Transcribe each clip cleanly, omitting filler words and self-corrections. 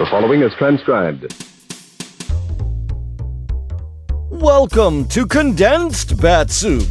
The following is transcribed. Welcome to Condensed Bat-Supe.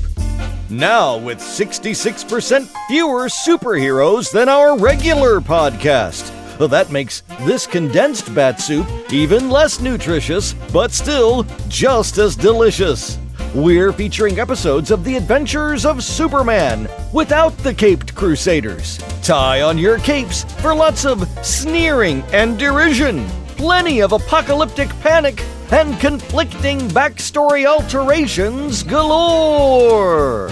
Now with 66% fewer superheroes than our regular podcast. That makes this Condensed Bat-Supe even less nutritious, but still just as delicious. We're featuring episodes of the adventures of Superman without the caped crusaders. Tie on your capes for lots of sneering and derision, plenty of apocalyptic panic, and conflicting backstory alterations galore.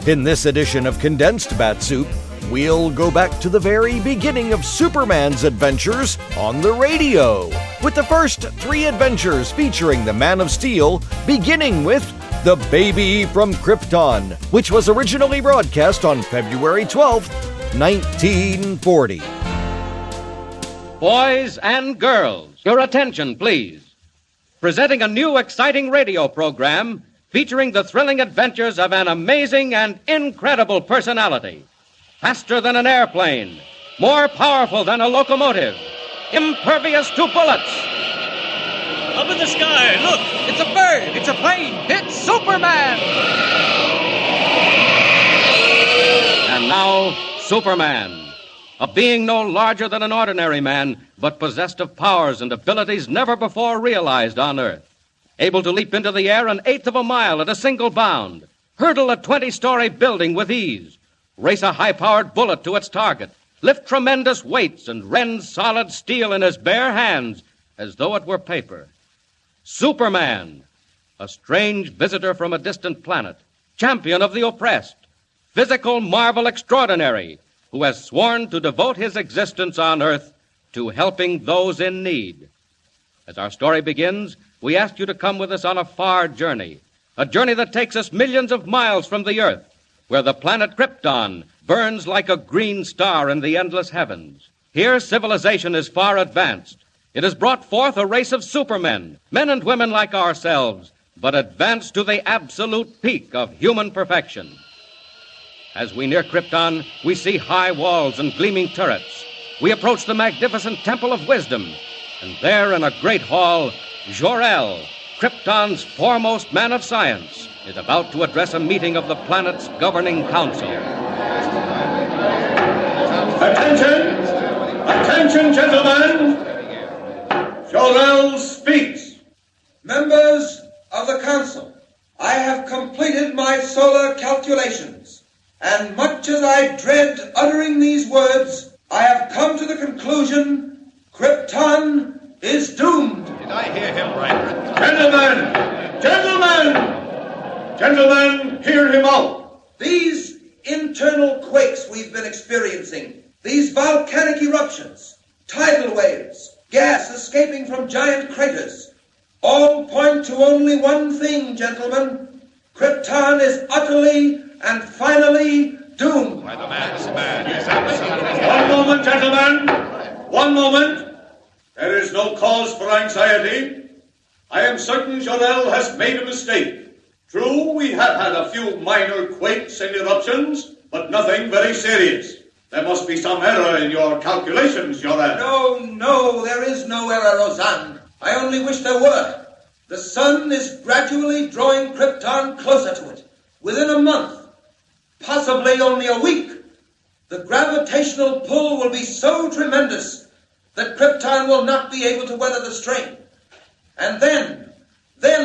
In this edition of Condensed Bat-Supe, we'll go back to the very beginning of Superman's adventures on the radio, with the first 3 adventures featuring the Man of Steel, beginning with The Baby from Krypton, which was originally broadcast on February 12th, 1940. Boys and girls, your attention, please. Presenting a new exciting radio program featuring the thrilling adventures of an amazing and incredible personality. Faster than an airplane, more powerful than a locomotive, impervious to bullets. Up in the sky, look! It's a bird! It's a plane! It's Superman! And now, Superman. A being no larger than an ordinary man, but possessed of powers and abilities never before realized on Earth. Able to leap into the air 1/8 of a mile at a single bound, hurdle a 20-story building with ease, race a high-powered bullet to its target, lift tremendous weights, and rend solid steel in his bare hands as though it were paper. Superman, a strange visitor from a distant planet, champion of the oppressed, physical marvel extraordinary, who has sworn to devote his existence on Earth to helping those in need. As our story begins, we ask you to come with us on a far journey, a journey that takes us millions of miles from the Earth, where the planet Krypton burns like a green star in the endless heavens. Here, civilization is far advanced. It has brought forth a race of supermen, men and women like ourselves, but advanced to the absolute peak of human perfection. As we near Krypton, we see high walls and gleaming turrets. We approach the magnificent Temple of Wisdom, and there in a great hall, Jor-El, Krypton's foremost man of science, is about to address a meeting of the planet's governing council. Attention! Attention, gentlemen! Jor-El speaks. Members of the council, I have completed my solar calculations, and much as I dread uttering these words, I have come to the conclusion Krypton is doomed. Did I hear him right? Gentlemen! Gentlemen! Gentlemen, hear him out. These internal quakes we've been experiencing, these volcanic eruptions, tidal waves, gas escaping from giant craters, all point to only one thing, gentlemen. Krypton is utterly and finally doomed. Why, the man is mad. He's absolutely One moment, gentlemen. One moment. There is no cause for anxiety. I am certain Jor-El has made a mistake. True, we have had a few minor quakes and eruptions, but nothing very serious. There must be some error in your calculations, Jor-El. No, there is no error, Roseanne. I only wish there were. The sun is gradually drawing Krypton closer to it. Within a month, possibly only a week, the gravitational pull will be so tremendous that Krypton will not be able to weather the strain. And then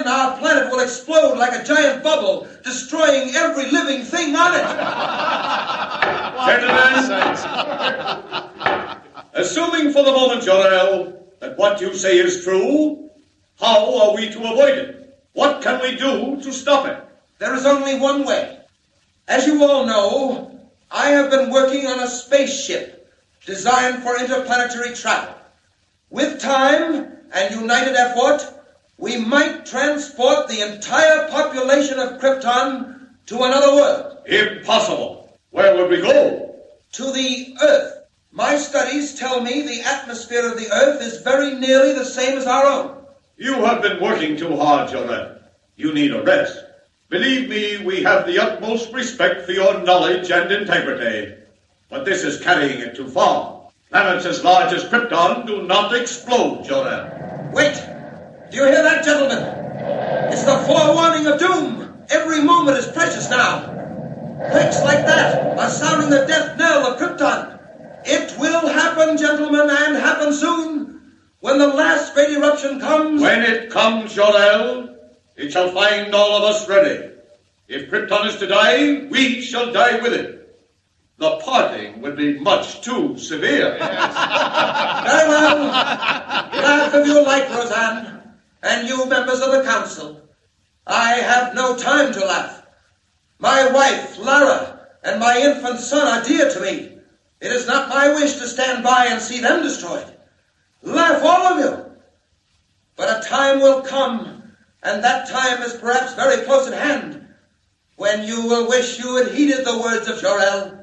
our planet will explode like a giant bubble, destroying every living thing on it. Gentlemen, assuming for the moment, Jor-El, that what you say is true, how are we to avoid it? What can we do to stop it? There is only one way. As you all know, I have been working on a spaceship designed for interplanetary travel. With time and united effort, we might transport the entire population of Krypton to another world. Impossible. Where would we go? To the Earth. My studies tell me the atmosphere of the Earth is very nearly the same as our own. You have been working too hard, Jor-El. You need a rest. Believe me, we have the utmost respect for your knowledge and integrity. But this is carrying it too far. Planets as large as Krypton do not explode, Jor-El. Wait! Do you hear that, gentlemen? It's the forewarning of doom. Every moment is precious now. Clicks like that are sounding the death knell of Krypton. It will happen, gentlemen, and happen soon. When the last great eruption comes... When it comes, Jor-El, it shall find all of us ready. If Krypton is to die, we shall die with it. The parting would be much too severe. Very well. Laugh if you like, Roseanne, and you members of the council. I have no time to laugh. My wife, Lara, and my infant son are dear to me. It is not my wish to stand by and see them destroyed. Laugh, all of you. But a time will come, and that time is perhaps very close at hand, when you will wish you had heeded the words of Jor-El.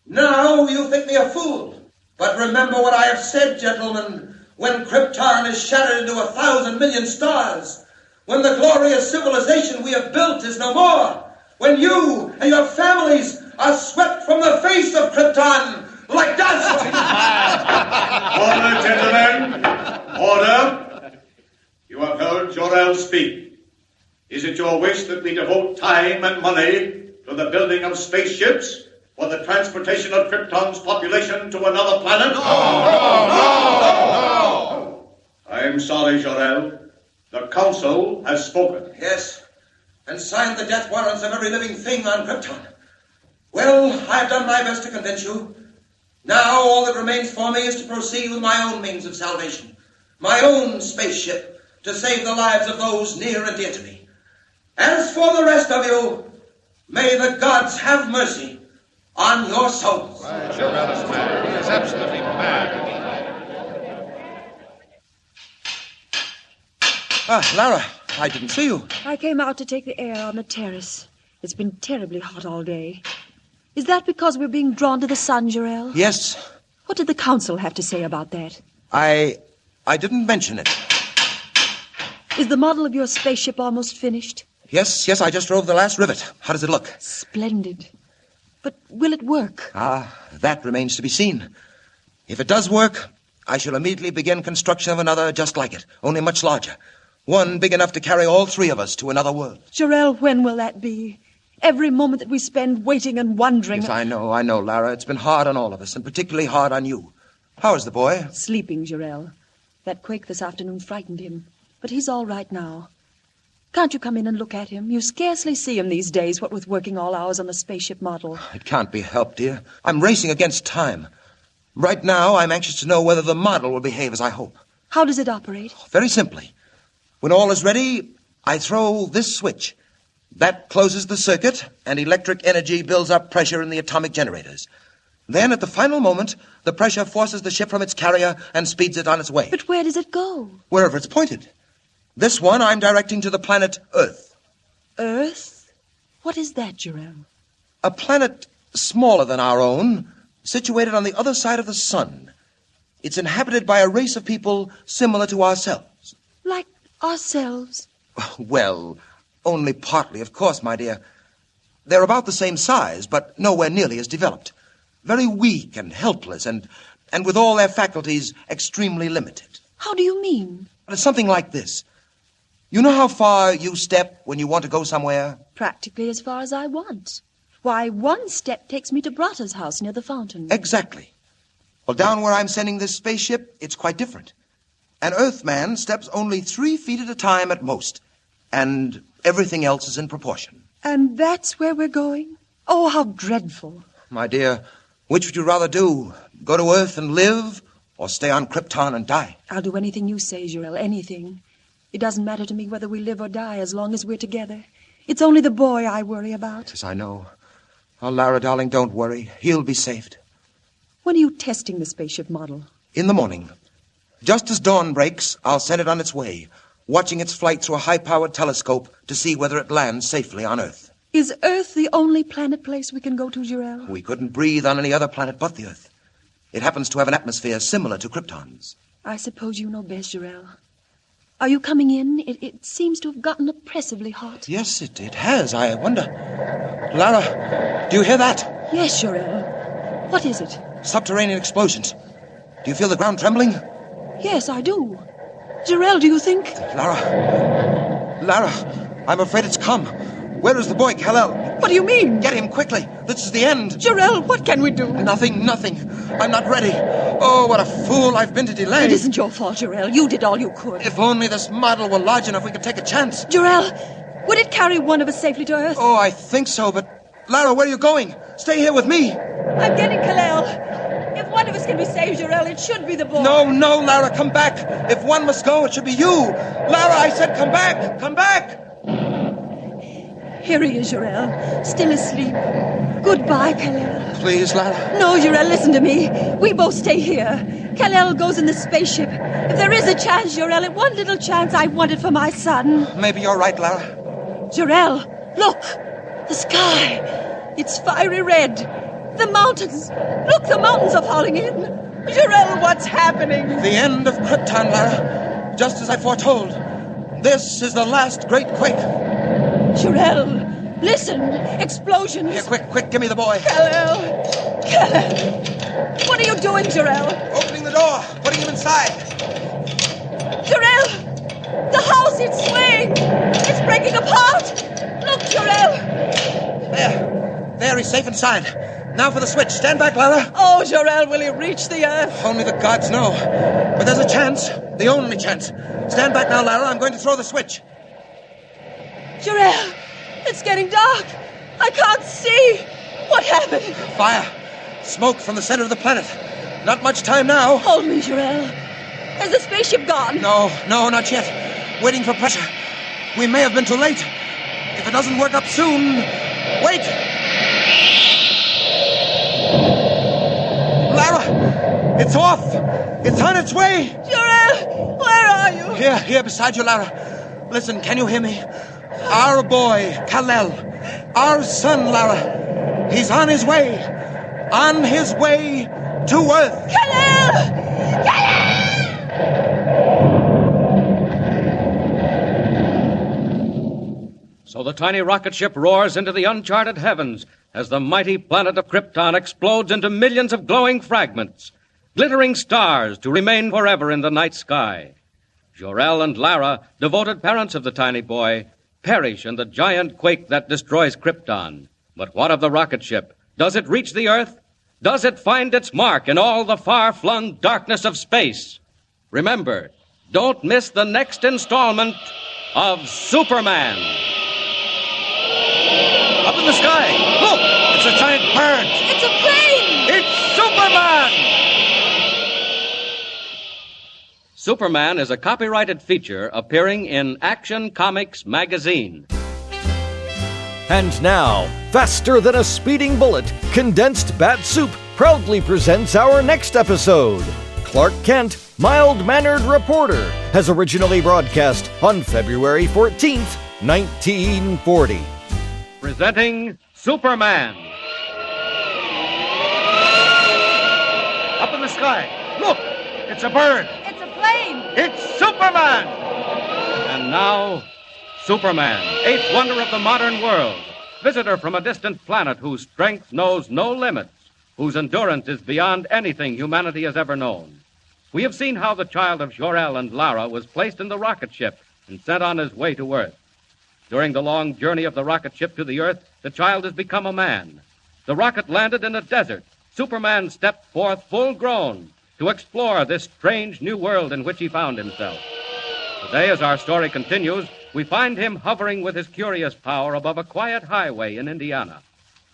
Now you think me a fool, but remember what I have said, gentlemen. When Krypton is shattered into 1,000 million stars, when the glorious civilization we have built is no more, when you and your families are swept from the face of Krypton like dust. Order, gentlemen. Order. You have heard Jor-El speak. Is it your wish that we devote time and money to the building of spaceships for the transportation of Krypton's population to another planet? No! I'm sorry, Jor-El. The Council has spoken. Yes, and signed the death warrants of every living thing on Krypton. Well, I've done my best to convince you. Now all that remains for me is to proceed with my own means of salvation, my own spaceship, to save the lives of those near and dear to me. As for the rest of you, may the gods have mercy on your souls. Jor-El is mad. He is absolutely mad. Lara, I didn't see you. I came out to take the air on the terrace. It's been terribly hot all day. Is that because we're being drawn to the sun, Jor-El? Yes. What did the council have to say about that? I didn't mention it. Is the model of your spaceship almost finished? Yes, I just drove the last rivet. How does it look? Splendid. But will it work? That remains to be seen. If it does work, I shall immediately begin construction of another just like it, only much larger. One big enough to carry all three of us to another world. Jor-El, when will that be? Every moment that we spend waiting and wondering... Yes, I know, Lara. It's been hard on all of us, and particularly hard on you. How is the boy? Sleeping, Jor-El. That quake this afternoon frightened him. But he's all right now. Can't you come in and look at him? You scarcely see him these days, what with working all hours on the spaceship model. It can't be helped, dear. I'm racing against time. Right now, I'm anxious to know whether the model will behave as I hope. How does it operate? Very simply. When all is ready, I throw this switch. That closes the circuit, and electric energy builds up pressure in the atomic generators. Then, at the final moment, the pressure forces the ship from its carrier and speeds it on its way. But where does it go? Wherever it's pointed. This one I'm directing to the planet Earth. Earth? What is that, Jor-El? A planet smaller than our own, situated on the other side of the sun. It's inhabited by a race of people similar to ourselves. Like ourselves? Well, only partly, of course, my dear. They're about the same size, but nowhere nearly as developed. Very weak and helpless, and with all their faculties extremely limited. How do you mean? Well, it's something like this. You know how far you step when you want to go somewhere? Practically as far as I want. Why, one step takes me to Brata's house near the fountain. Exactly. Well, down where I'm sending this spaceship, it's quite different. An Earthman steps only 3 feet at a time at most, and everything else is in proportion. And that's where we're going? Oh, how dreadful. My dear, which would you rather do? Go to Earth and live, or stay on Krypton and die? I'll do anything you say, Jor-El, anything. It doesn't matter to me whether we live or die as long as we're together. It's only the boy I worry about. Yes, I know. Oh, Lara, darling, don't worry. He'll be saved. When are you testing the spaceship model? In the morning. Just as dawn breaks, I'll send it on its way, watching its flight through a high-powered telescope to see whether it lands safely on Earth. Is Earth the only planet place we can go to, Jor-El? We couldn't breathe on any other planet but the Earth. It happens to have an atmosphere similar to Krypton's. I suppose you know best, Jor-El. Are you coming in? It seems to have gotten oppressively hot. Yes, it has. I wonder. Lara, do you hear that? Yes, Jor-El. What is it? Subterranean explosions. Do you feel the ground trembling? Yes, I do. Jarell, do you think? Lara, I'm afraid it's come. Where is the boy, Kal-El? What do you mean? Get him quickly. This is the end. Jarell, what can we do? Nothing. I'm not ready. Oh, what a fool I've been to delay. It isn't your fault, Jarell. You did all you could. If only this model were large enough, we could take a chance. Jarell, would it carry one of us safely to Earth? Oh, I think so, but... Lara, where are you going? Stay here with me. I'm getting Kal-El. If one of us can be saved, Jarell, it should be the boy. No, Lara, come back. If one must go, it should be you. Lara, I said come back. Come back. Here he is, Jarell. Still asleep. Goodbye, Kal-El. Please, Lara. No, Jarell, listen to me. We both stay here. Kal-El goes in the spaceship. If there is a chance, Jarell, one little chance, I want it for my son. Maybe you're right, Lara. Jarell, look. The sky. It's fiery red. The mountains. Look, the mountains are falling in. Jarell, what's happening? The end of Krypton, Lara. Just as I foretold. This is the last great quake. Jarell, listen. Explosions. Here, quick, give me the boy. Kal-El. What are you doing, Jarell? Opening the door, putting him inside. Jarell! The house, it's swaying. It's breaking apart. Look, Jarell. There, he's safe inside. Now for the switch. Stand back, Lara. Oh, Jarell, will he reach the Earth? Only the gods know. But there's a chance. The only chance. Stand back now, Lara. I'm going to throw the switch. Jarell, it's getting dark. I can't see. What happened? Fire. Smoke from the center of the planet. Not much time now. Hold me, Jarell. Has the spaceship gone? No, not yet. Waiting for pressure. We may have been too late. If it doesn't work up soon... Wait! Lara! It's off! It's on its way! Jarell, where are you? Here beside you, Lara. Listen, can you hear me? Our boy, Kal-El. Our son, Lara. He's on his way. On his way to Earth. Kal-El! So the tiny rocket ship roars into the uncharted heavens as the mighty planet of Krypton explodes into millions of glowing fragments, glittering stars to remain forever in the night sky. Jor-El and Lara, devoted parents of the tiny boy, perish in the giant quake that destroys Krypton. But what of the rocket ship? Does it reach the Earth? Does it find its mark in all the far-flung darkness of space? Remember, don't miss the next installment of Superman. Up in the sky, look! It's a giant bird! It's a plane! It's Superman! Superman is a copyrighted feature appearing in Action Comics magazine. And now, faster than a speeding bullet, Condensed Bat-Supe proudly presents our next episode. Clark Kent, mild-mannered reporter, has originally broadcast on February 14th, 1940. Presenting Superman. Up in the sky, look! It's a bird! It's a plane! It's Superman! And now, Superman, eighth wonder of the modern world, visitor from a distant planet whose strength knows no limits, whose endurance is beyond anything humanity has ever known. We have seen how the child of Jor-El and Lara was placed in the rocket ship and sent on his way to Earth. During the long journey of the rocket ship to the Earth, the child has become a man. The rocket landed in a desert. Superman stepped forth full grown to explore this strange new world in which he found himself. Today, as our story continues, we find him hovering with his curious power above a quiet highway in Indiana.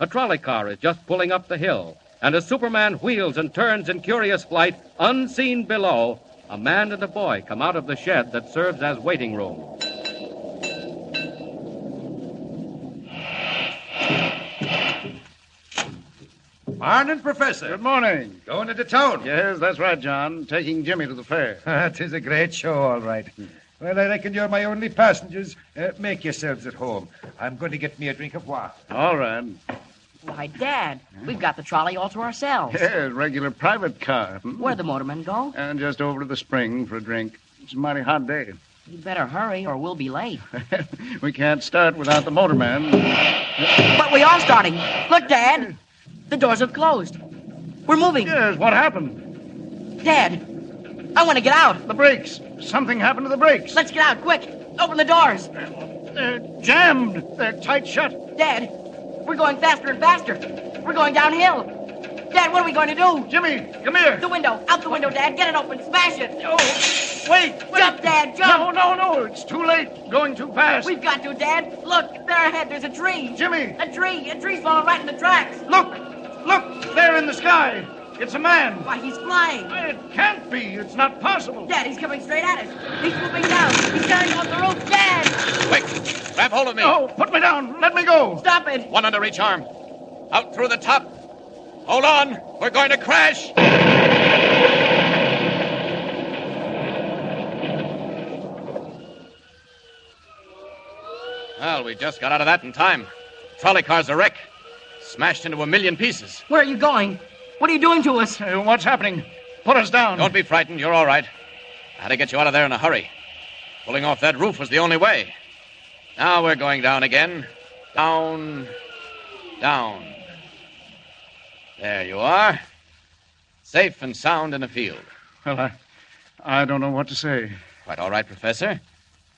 A trolley car is just pulling up the hill, and as Superman wheels and turns in curious flight, unseen below, a man and a boy come out of the shed that serves as waiting room. Morning, Professor. Good morning. Going into town? Yes, that's right, John. Taking Jimmy to the fair. It is a great show, all right. Well, I reckon you're my only passengers. Make yourselves at home. I'm going to get me a drink of water. All right. Why, Dad, we've got the trolley all to ourselves. Yes, regular private car. Where'd the motorman go? And just over to the spring for a drink. It's a mighty hot day. You'd better hurry or we'll be late. We can't start without the motorman. But we are starting. Look, Dad. The doors have closed. We're moving. Yes, what happened? Dad, I want to get out. The brakes. Something happened to the brakes. Let's get out, quick. Open the doors. They're jammed. They're tight shut. Dad, we're going faster and faster. We're going downhill. Dad, what are we going to do? Jimmy, come here. The window. Out the window, Dad. Get it open. Smash it. Oh, wait. Jump, Dad. Jump. No. It's too late. Going too fast. We've got to, Dad. Look, there ahead, there's a tree. Jimmy. A tree. A tree's falling right in the tracks. Look, there in the sky. It's a man. Why, he's flying. It can't be. It's not possible. Dad, he's coming straight at us. He's swooping down. He's tearing off the roof. Dad! Quick, grab hold of me. No, put me down. Let me go. Stop it. One under each arm. Out through the top. Hold on. We're going to crash. Well, we just got out of that in time. Trolley car's a wreck. Smashed into 1,000,000 pieces. Where are you going? What are you doing to us? What's happening? Put us down. Don't be frightened. You're all right. I had to get you out of there in a hurry. Pulling off that roof was the only way. Now we're going down again. Down. There you are. Safe and sound in a field. Well, I don't know what to say. Quite all right, Professor.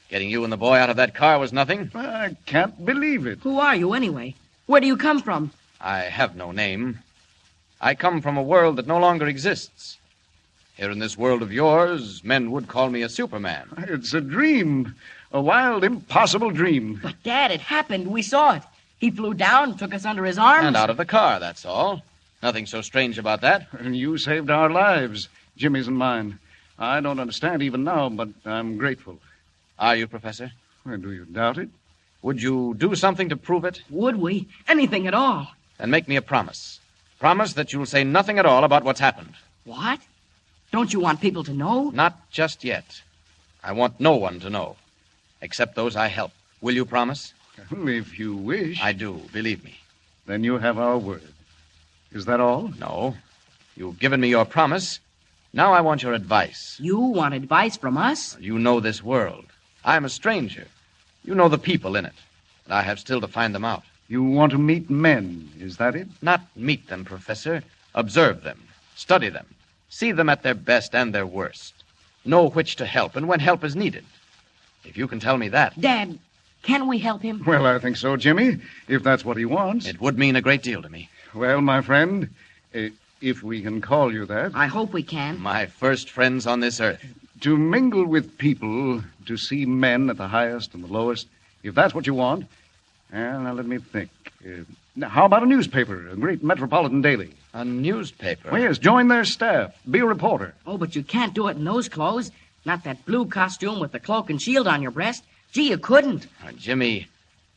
Getting you and the boy out of that car was nothing. I can't believe it. Who are you, anyway? Where do you come from? I have no name. I come from a world that no longer exists. Here in this world of yours, men would call me a Superman. It's a dream. A wild, impossible dream. But, Dad, it happened. We saw it. He flew down, took us under his arms. And out of the car, that's all. Nothing so strange about that. And you saved our lives, Jimmy's and mine. I don't understand even now, but I'm grateful. Are you, Professor? Well, do you doubt it? Would you do something to prove it? Would we? Anything at all. Then make me a promise. Promise that you'll say nothing at all about what's happened. What? Don't you want people to know? Not just yet. I want no one to know, except those I help. Will you promise? Well, if you wish. I do, believe me. Then you have our word. Is that all? No. You've given me your promise. Now I want your advice. You want advice from us? You know this world. I'm a stranger. You know the people in it. And I have still to find them out. You want to meet men, is that it? Not meet them, Professor. Observe them. Study them. See them at their best and their worst. Know which to help and when help is needed. If you can tell me that... Dad, can we help him? Well, I think so, Jimmy, if that's what he wants. It would mean a great deal to me. Well, my friend, if we can call you that. I hope we can. My first friends on this earth. To mingle with people, to see men at the highest and the lowest, if that's what you want. Well, now let me think. Now, how about a newspaper, a great metropolitan daily? A newspaper? Well, yes, join their staff. Be a reporter. Oh, but you can't do it in those clothes. Not that blue costume with the cloak and shield on your breast. Gee, you couldn't. Jimmy,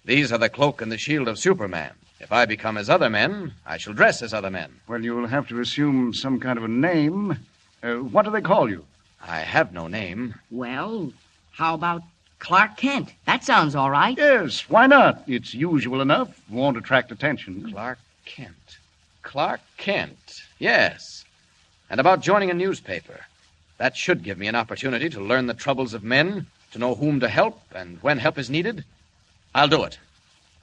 these are the cloak and the shield of Superman. If I become as other men, I shall dress as other men. Well, you'll have to assume some kind of a name. What do they call you? I have no name. Well, how about Clark Kent? That sounds all right. Yes, why not? It's usual enough. Won't attract attention. Clark Kent. Clark Kent. Yes. And about joining a newspaper. That should give me an opportunity to learn the troubles of men, to know whom to help, and when help is needed. I'll do it.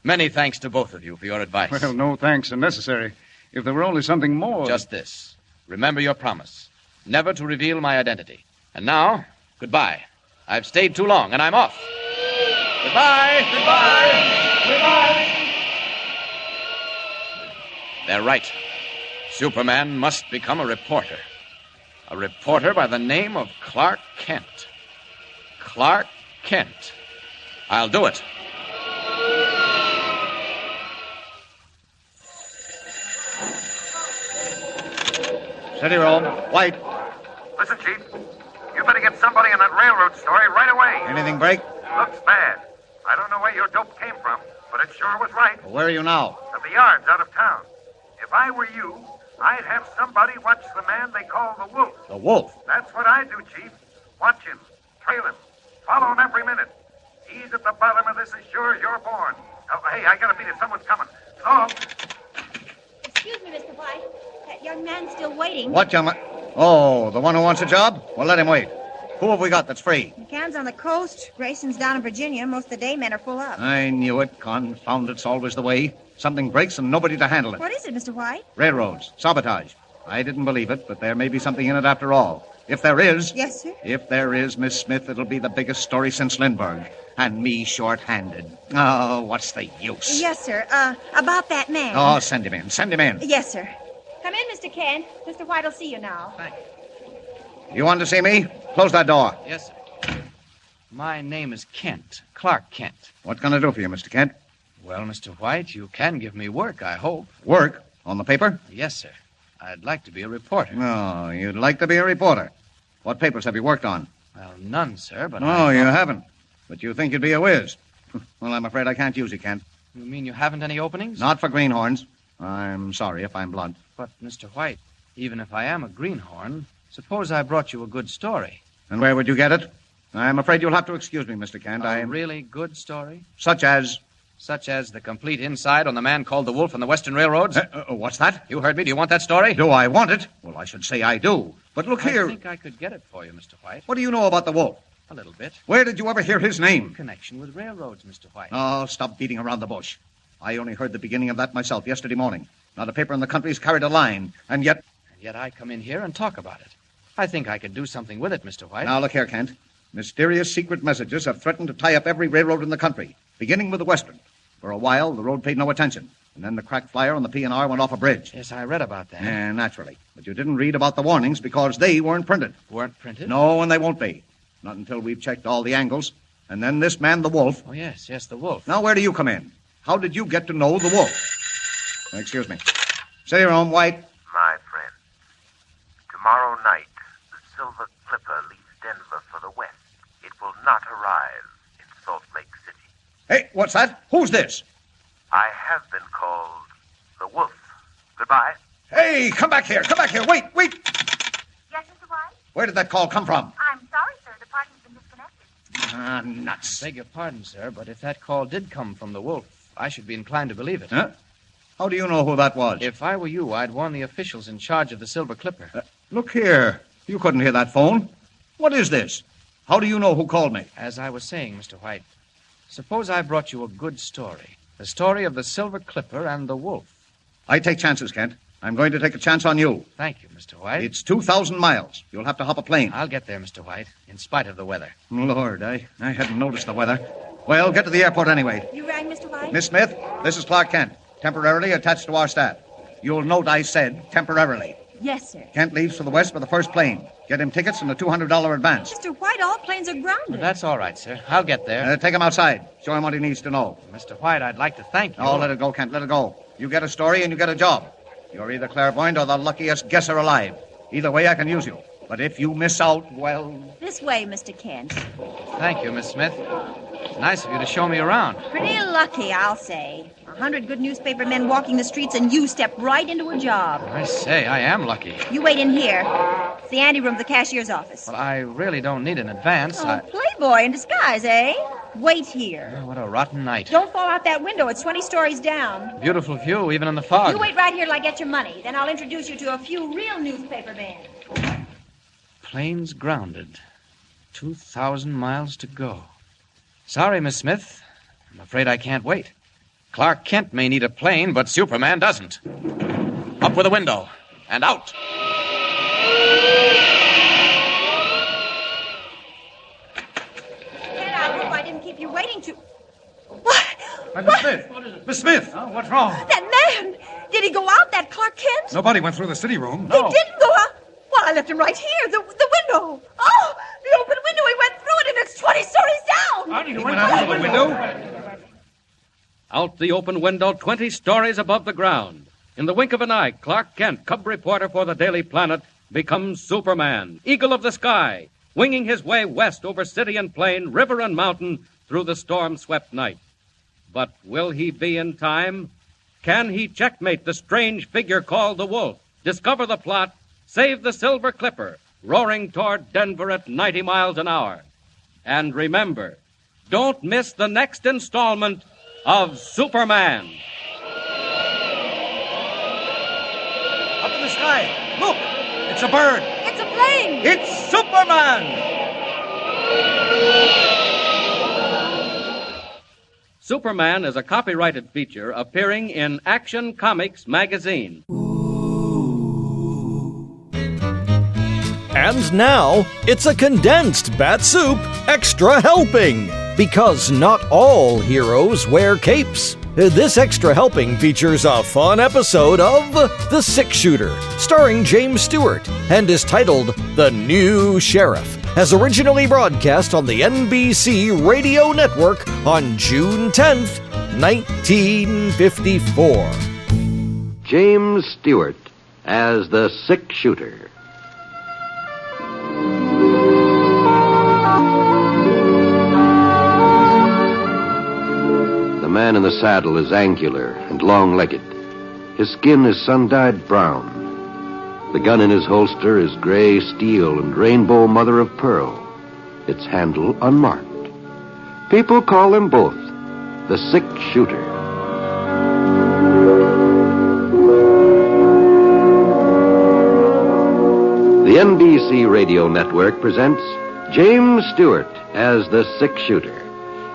Many thanks to both of you for your advice. Well, no thanks are necessary. If there were only something more... Just this. Remember your promise. Never to reveal my identity. And now, goodbye. I've stayed too long, and I'm off. Goodbye. Goodbye. Goodbye. They're right. Superman must become a reporter. A reporter by the name of Clark Kent. Clark Kent. I'll do it. City room. White. Listen, Chief. You better get somebody in that railroad story right away. Anything break? Looks bad. I don't know where your dope came from, but it sure was right. Where are you now? At the yards out of town. If I were you, I'd have somebody watch the man they call the Wolf. The Wolf? That's what I do, Chief. Watch him. Trail him. Follow him every minute. He's at the bottom of this as sure as you're born. Oh, hey, I gotta beat it. Someone's coming. So... Excuse me, Mr. White. That young man's still waiting. What young man? Oh, the one who wants a job? Well, let him wait. Who have we got that's free? McCann's on the coast. Grayson's down in Virginia. Most of the day men are full up. I knew it. Confound it's always the way. Something breaks and nobody to handle it. What is it, Mr. White? Railroads. Sabotage. I didn't believe it, but there may be something in it after all. If there is... Yes, sir? If there is, Miss Smith, it'll be the biggest story since Lindbergh. And me short-handed. Oh, what's the use? Yes, sir. About that man. Oh, send him in. Send him in. Yes, sir. Come in, Mr. Kent. Mr. White will see you now. Thank you. You want to see me? Close that door. Yes, sir. My name is Kent. Clark Kent. What can I do for you, Mr. Kent? Well, Mr. White, you can give me work, I hope. Work? On the paper? Yes, sir. I'd like to be a reporter. Oh, you'd like to be a reporter. What papers have you worked on? Well, none, sir, but Oh, you haven't. But you think you'd be a whiz. Well, I'm afraid I can't use you, Kent. You mean you haven't any openings? Not for greenhorns. I'm sorry if I'm blunt. But, Mr. White, even if I am a greenhorn, suppose I brought you a good story. And where would you get it? I'm afraid you'll have to excuse me, Mr. Kent. A really good story? Such as... Such as the complete inside on the man called the Wolf on the Western Railroads? What's that? You heard me. Do you want that story? Do I want it? Well, I should say I do. But look here. I think I could get it for you, Mr. White. What do you know about the Wolf? A little bit. Where did you ever hear his name? Connection with railroads, Mr. White. Oh, stop beating around the bush. I only heard the beginning of that myself yesterday morning. Not a paper in the country's carried a line, and yet... And yet I come in here and talk about it. I think I could do something with it, Mr. White. Now, look here, Kent. Mysterious secret messages have threatened to tie up every railroad in the country, beginning with the Western. For a while, the road paid no attention, and then the cracked flyer on the P&R went off a bridge. Yes, I read about that. Naturally. But you didn't read about the warnings because they weren't printed. Weren't printed? No, and they won't be. Not until we've checked all the angles. And then this man, the Wolf... Oh, yes, the Wolf. Now, where do you come in? How did you get to know the Wolf? Excuse me. Say your own, White. My friend, tomorrow night, the Silver Clipper leaves Denver for the west. It will not arrive in Salt Lake City. Hey, what's that? Who's this? I have been called the Wolf. Goodbye. Hey, come back here. Come back here. Wait. Yes, Mr. White? Where did that call come from? I'm sorry, sir. The party's been disconnected. Nuts. Beg your pardon, sir, but if that call did come from the Wolf, I should be inclined to believe it. Huh? How do you know who that was? If I were you, I'd warn the officials in charge of the Silver Clipper. Look here. You couldn't hear that phone. What is this? How do you know who called me? As I was saying, Mr. White, suppose I brought you a good story. The story of the Silver Clipper and the Wolf. I take chances, Kent. I'm going to take a chance on you. Thank you, Mr. White. It's 2,000 miles. You'll have to hop a plane. I'll get there, Mr. White, in spite of the weather. Lord, I hadn't noticed the weather. Well, get to the airport anyway. You rang, Mr. White? Miss Smith, this is Clark Kent, temporarily attached to our staff. You'll note I said temporarily. Yes, sir. Kent leaves for the west by the first plane. Get him tickets and a $200 advance. Mr. White, all planes are grounded. That's all right, sir. I'll get there. Take him outside. Show him what he needs to know. Mr. White, I'd like to thank you. Oh, let it go, Kent. Let it go. You get a story and you get a job. You're either clairvoyant or the luckiest guesser alive. Either way, I can use you. But if you miss out, well... This way, Mr. Kent. Thank you, Miss Smith. It's nice of you to show me around. Pretty lucky, I'll say. 100 good newspaper men walking the streets, and you step right into a job. I say, I am lucky. You wait in here. It's the anteroom of the cashier's office. Well, I really don't need an advance. Playboy in disguise, eh? Wait here. Oh, what a rotten night. Don't fall out that window. It's 20 stories down. Beautiful view, even in the fog. You wait right here till I get your money. Then I'll introduce you to a few real newspaper men. Planes grounded. 2,000 miles to go. Sorry, Miss Smith. I'm afraid I can't wait. Clark Kent may need a plane, but Superman doesn't. Up with the window. And out. Ted, I hope I didn't keep you waiting too... What? Miss Smith. What is it? Miss Smith. Oh, what's wrong? That man! Did he go out, that Clark Kent? Nobody went through the city room. He didn't go out. Well, I left him right here, the window. Oh, the open window. He went through it, and it's 20 stories down. He went out the window. Out the open window, 20 stories above the ground. In the wink of an eye, Clark Kent, cub reporter for the Daily Planet, becomes Superman, eagle of the sky, winging his way west over city and plain, river and mountain, through the storm-swept night. But will he be in time? Can he checkmate the strange figure called the Wolf, discover the plot, save the Silver Clipper, roaring toward Denver at 90 miles an hour? And remember, don't miss the next installment of Superman. Up in the sky. Look! It's a bird. It's a plane. It's Superman! Superman is a copyrighted feature appearing in Action Comics magazine. Ooh. And now, it's a Condensed Bat-Supe Extra Helping. Because not all heroes wear capes. This Extra Helping features a fun episode of The Six-Shooter, starring James Stewart, and is titled The New Sheriff, as originally broadcast on the NBC Radio Network on June 10th, 1954. James Stewart as the Six-Shooter. The man in the saddle is angular and long-legged. His skin is sun-dyed brown. The gun in his holster is gray steel and rainbow mother of pearl, its handle unmarked. People call them both the Six-Shooter. The NBC Radio Network presents James Stewart as the Six-Shooter,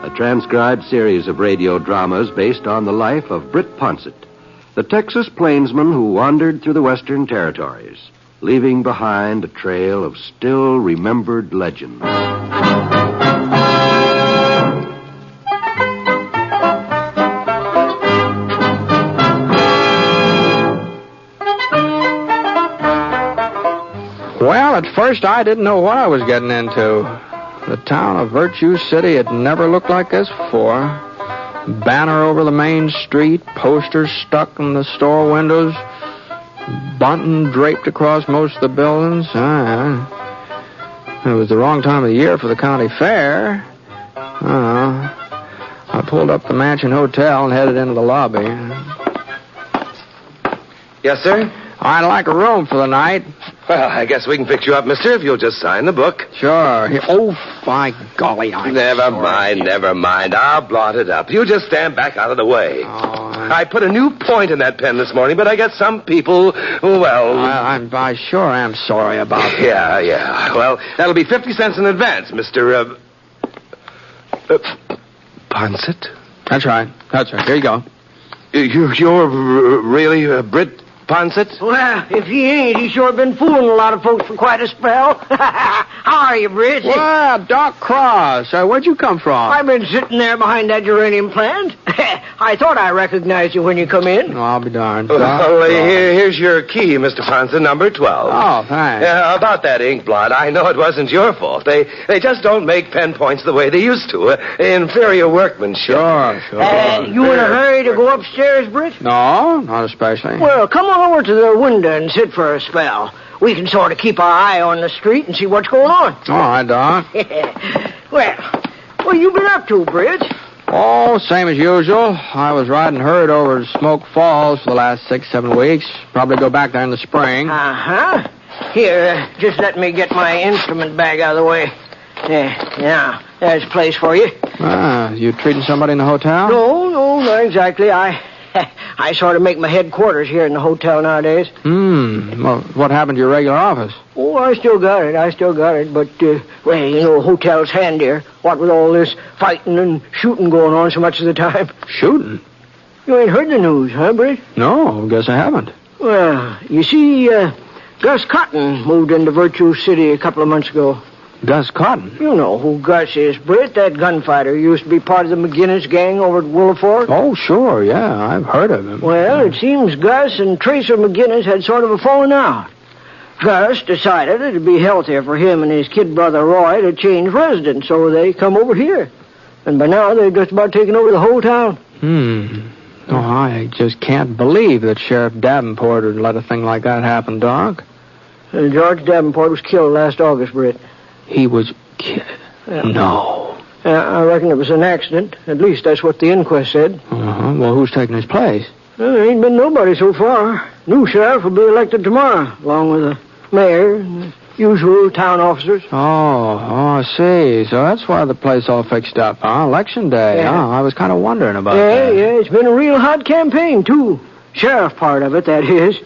a transcribed series of radio dramas based on the life of Britt Ponsett, the Texas plainsman who wandered through the Western Territories, leaving behind a trail of still-remembered legends. Well, at first I didn't know what I was getting into. The town of Virtue City had never looked like this before. Banner over the main street, posters stuck in the store windows, bunting draped across most of the buildings. It was the wrong time of the year for the county fair. I pulled up the Mansion Hotel and headed into the lobby. Yes, sir? I'd like a room for the night. Well, I guess we can fix you up, mister, if you'll just sign the book. Sure. Oh, by golly, Never mind. I'll blot it up. You just stand back out of the way. I put a new point in that pen this morning, but I guess some people, well... I sure am sorry about that. Yeah. Well, that'll be 50 cents in advance, Mr. Ponsett? That's right. Here you go. You're really Britt Ponsett? Well, if he ain't, he's sure been fooling a lot of folks for quite a spell. How are you, Britt? Well, Doc Cross. Where'd you come from? I've been sitting there behind that geranium plant. I thought I recognized you when you come in. Oh, I'll be darned. Well, here's your key, Mr. Ponsett, number 12. Oh, thanks. About that ink blot, I know it wasn't your fault. They just don't make pen points the way they used to. Inferior workmanship. Sure. You in a hurry to go upstairs, Britt? No, not especially. Well, come on over to the window and sit for a spell. We can sort of keep our eye on the street and see what's going on. All right, Doc. What you been up to, Britt? Oh, same as usual. I was riding herd over to Smoke Falls for the last 6-7 weeks. Probably go back there in the spring. Uh-huh. Here, just let me get my instrument bag out of the way. Now, there's a place for you. You treating somebody in the hotel? No, not exactly. I sort of make my headquarters here in the hotel nowadays. Well, what happened to your regular office? Oh, I still got it. But, hotel's handier. What with all this fighting and shooting going on so much of the time. Shooting? You ain't heard the news, huh, Britt? No, guess I haven't. Well, you see, Gus Cotton moved into Virtue City a couple of months ago. Gus Cotton? You know who Gus is, Britt, that gunfighter. He used to be part of the McGinnis gang over at Willow Fork. Oh, sure, yeah, I've heard of him. Well, it seems Gus and Tracer McGinnis had sort of a falling out. Gus decided it'd be healthier for him and his kid brother Roy to change residence, so they come over here. And by now, they've just about taken over the whole town. Oh, I just can't believe that Sheriff Davenport would let a thing like that happen, Doc. George Davenport was killed last August, Britt. He was killed? No. I reckon it was an accident. At least that's what the inquest said. Well, who's taking his place? There ain't been nobody so far. New sheriff will be elected tomorrow, along with the mayor and the usual town officers. Oh, I see. So that's why the place all fixed up, huh? Election day, huh? I was kind of wondering about that. Yeah, it's been a real hot campaign, too. Sheriff part of it, that is.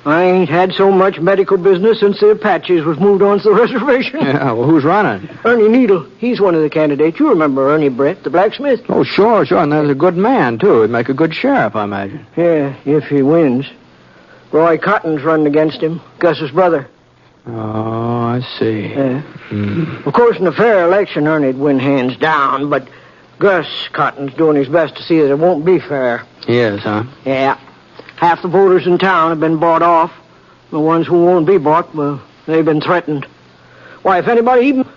I ain't had so much medical business since the Apaches was moved on to the reservation. Yeah, well, who's running? Ernie Needle. He's one of the candidates. You remember Ernie, Brett, the blacksmith? Oh, sure. And there's a good man, too. He'd make a good sheriff, I imagine. Yeah, if he wins. Roy Cotton's running against him, Gus's brother. Oh, I see. Of course, in a fair election, Ernie'd win hands down, but Gus Cotton's doing his best to see that it won't be fair. He is, huh? Yeah. Half the voters in town have been bought off. The ones who won't be bought, well, they've been threatened. Why, if anybody even...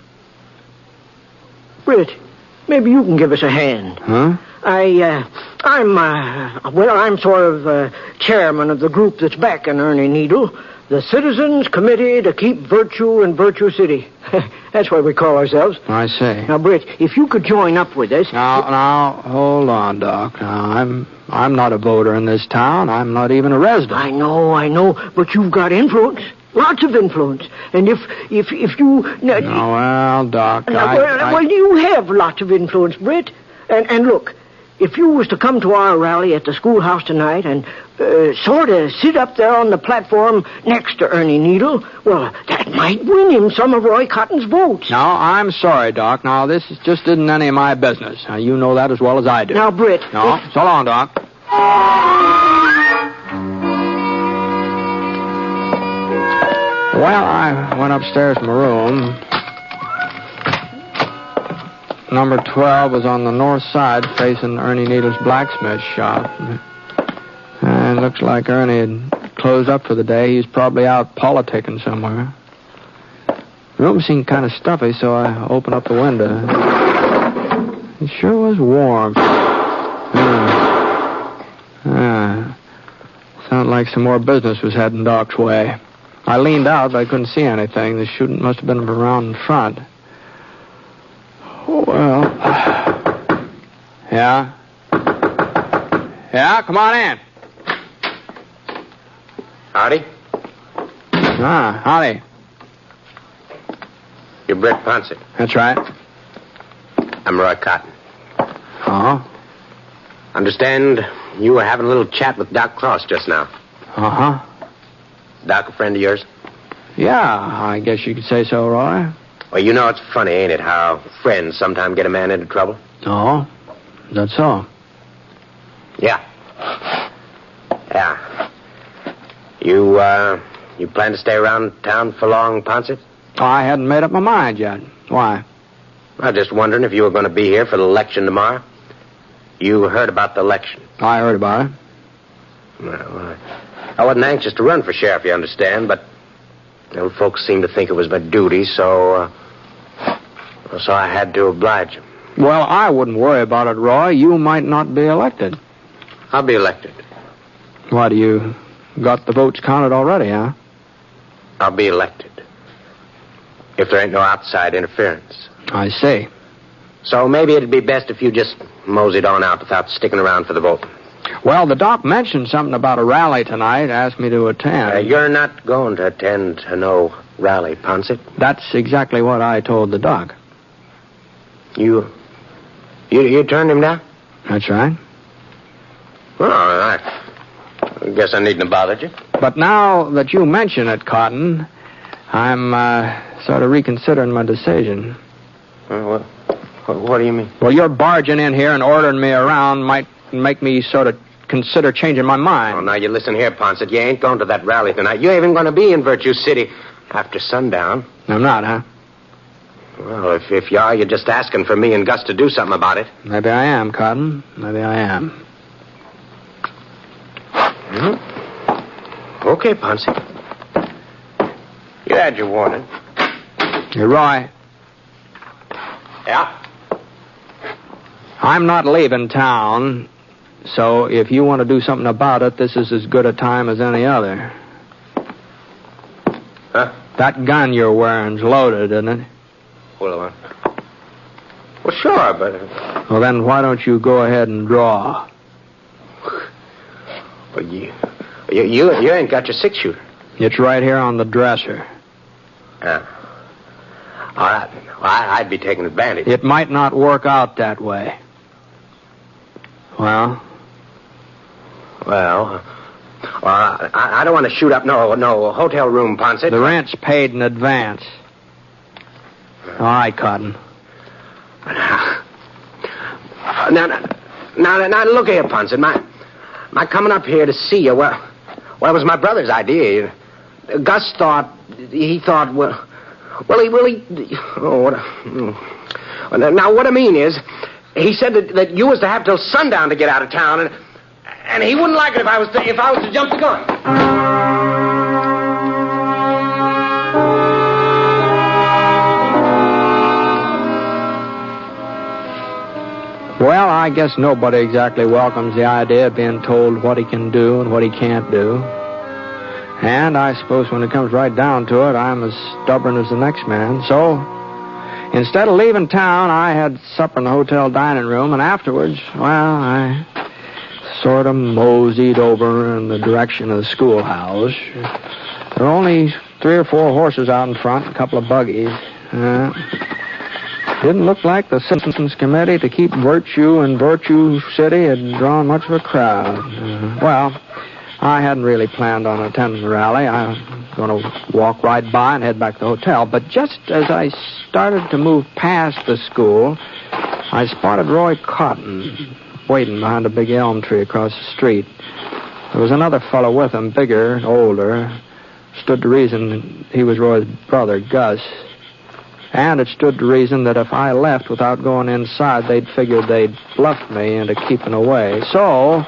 Britt, maybe you can give us a hand. Huh? I'm sort of chairman of the group that's backing Ernie Needle, the Citizens Committee to Keep Virtue in Virtue City. That's what we call ourselves. I see. Now, Britt, if you could join up with us... Now, hold on, Doc. Now, I'm not a voter in this town. I'm not even a resident. I know, but you've got influence. Lots of influence. And if you... well, Doc, Well, you have lots of influence, Britt. And look, if you was to come to our rally at the schoolhouse tonight and sort of sit up there on the platform next to Ernie Needle, well, that might win him some of Roy Cotton's votes. No, I'm sorry, Doc. Now, this just isn't any of my business. Now, you know that as well as I do. Now, Britt... No, so long, Doc. Well, I went upstairs to my room. Number 12 was on the north side facing Ernie Needle's blacksmith shop. And it looks like Ernie had closed up for the day. He's probably out politicking somewhere. The room seemed kind of stuffy, so I opened up the window. It sure was warm. Sounded like some more business was heading Doc's way. I leaned out, but I couldn't see anything. The shooting must have been around in front. Oh, well. Yeah? Yeah, come on in. Howdy. Howdy. You're Britt Ponset. That's right. I'm Roy Cotton. Oh? Understand you were having a little chat with Doc Cross just now. Uh-huh. Doc a friend of yours? Yeah, I guess you could say so, Roy. Well, you know it's funny, ain't it, how friends sometimes get a man into trouble? Oh? That's so? Yeah. Yeah. You plan to stay around town for long, Ponset? Oh, I hadn't made up my mind yet. Why? I was just wondering if you were going to be here for the election tomorrow. You heard about the election? I heard about it. Well, I wasn't anxious to run for sheriff, you understand, but folks seemed to think it was my duty, so I had to oblige them. Well, I wouldn't worry about it, Roy. You might not be elected. I'll be elected. Why, do you got the votes counted already, huh? I'll be elected. If there ain't no outside interference. I see. So maybe it'd be best if you just moseyed on out without sticking around for the vote. Well, the doc mentioned something about a rally tonight, asked me to attend. You're not going to attend to no rally, Ponset? That's exactly what I told the doc. You turned him down? That's right. Well, I guess I needn't have bothered you. But now that you mention it, Cotton, I'm sort of reconsidering my decision. What do you mean? Well, you're barging in here and ordering me around might make me sort of consider changing my mind. Oh, now you listen here, Ponset. You ain't going to that rally tonight. You ain't even going to be in Virtue City after sundown. I'm not, huh? Well, if you are, you're just asking for me and Gus to do something about it. Maybe I am, Cotton. Maybe I am. Mm-hmm. Okay, Ponset. You had your warning. You're right. Yeah? I'm not leaving town, so if you want to do something about it, this is as good a time as any other. Huh? That gun you're wearing's loaded, isn't it? Well, sure, but... Well, then why don't you go ahead and draw? Well, you ain't got your six-shooter. It's right here on the dresser. Yeah. All right. Well, I'd be taking advantage. It might not work out that way. Well, I don't want to shoot up no hotel room, Ponset. The rent's paid in advance. All right, Cotton. Now, look here, Ponset. My coming up here to see you, well, it was my brother's idea. Gus thought, now what I mean is, he said that you was to have till sundown to get out of town, and he wouldn't like it if I was to jump the gun. Well, I guess nobody exactly welcomes the idea of being told what he can do and what he can't do. And I suppose when it comes right down to it, I'm as stubborn as the next man. So, instead of leaving town, I had supper in the hotel dining room, and afterwards, well, I sort of moseyed over in the direction of the schoolhouse. There were only 3 or 4 horses out in front, a couple of buggies. Didn't look like the Citizens Committee to keep virtue in Virtue City had drawn much of a crowd. Well, I hadn't really planned on attending the rally. I was going to walk right by and head back to the hotel. But just as I started to move past the school, I spotted Roy Cotton waiting behind a big elm tree across the street. There was another fellow with him, bigger, older. Stood to reason he was Roy's brother, Gus. And it stood to reason that if I left without going inside, they'd figured they'd bluffed me into keeping away. So,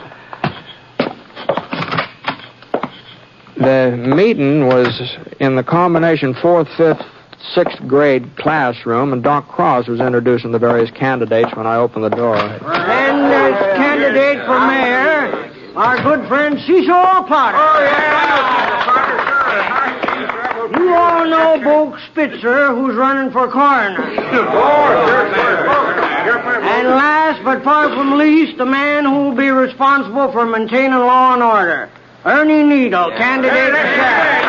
the meeting was in the combination 4th, 5th, 6th grade classroom, and Doc Cross was introducing the various candidates when I opened the door. And as candidate for mayor, our good friend Cecil Potter. Oh, yeah. You all know Bo Spitzer, who's running for coroner. And last but far from least, the man who will be responsible for maintaining law and order, Ernie Needle, candidate for sheriff.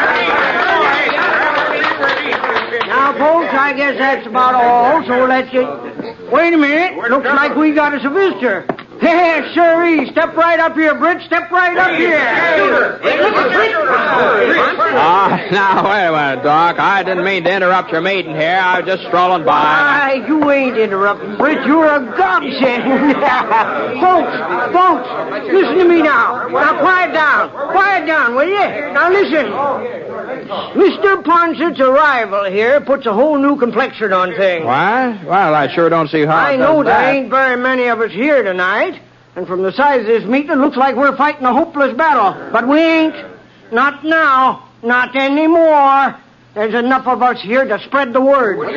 Now, folks, I guess that's about all, so let's get... Wait a minute. Looks like we got us a visitor. Hey, sirree. Step right up here, Britt. Step right up here. Now, wait a minute, Doc. I didn't mean to interrupt your meeting here. I was just strolling by. You ain't interrupting, Britt. You're a godsend. Folks, listen to me now. Now, quiet down. Quiet down, will you? Now, listen. Mr. Poncett's arrival here puts a whole new complexion on things. What? Well, I sure don't see how I know there ain't very many of us here tonight, and from the size of this meeting, it looks like we're fighting a hopeless battle. But we ain't. Not now. Not anymore. There's enough of us here to spread the word. We